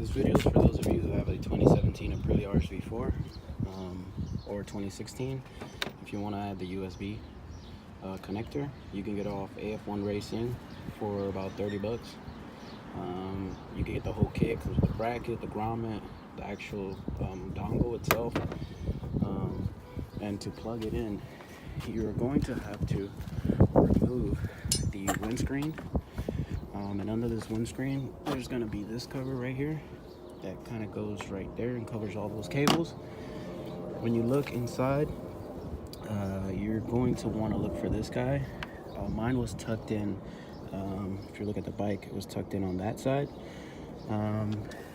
This video is for those of you who have a 2017 Aprilia RSV4 or 2016. If you want to add the USB connector, you can get it off AF1 Racing for about 30 bucks. You can get the whole kit, comes with the bracket, the grommet, the actual dongle itself. And to plug it in, you're going to have to remove the windscreen. And under this windscreen, there's going to be this cover right here that kind of goes right there and covers all those cables. When you look inside, you're going to want to look for this guy. Mine was tucked in. If you look at the bike, it was tucked in on that side.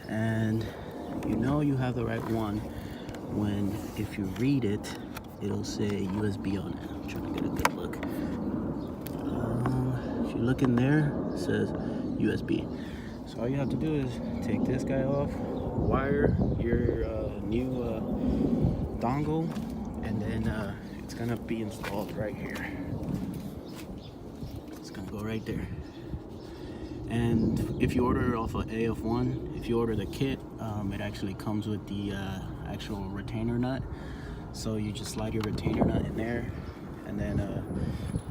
And you know you have the right one when, if you read it, it'll say USB on it. I'm trying to get a good look. If you look in there, it says USB. So all you have to do is take this guy off, wire your new dongle, and then it's gonna be installed right here. It's gonna go right there. And if you order it off of AF1, if you order the kit, it actually comes with the actual retainer nut. So you just slide your retainer nut in there, and then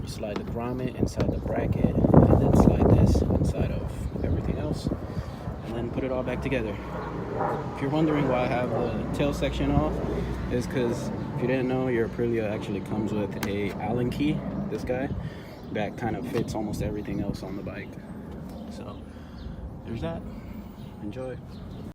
you slide the grommet inside the bracket, and then slide this inside of everything else, and then put it all back together. If you're wondering why I have the tail section off, is because if you didn't know, your Aprilia actually comes with a Allen key, this guy, that kind of fits almost everything else on the bike. So there's that. Enjoy.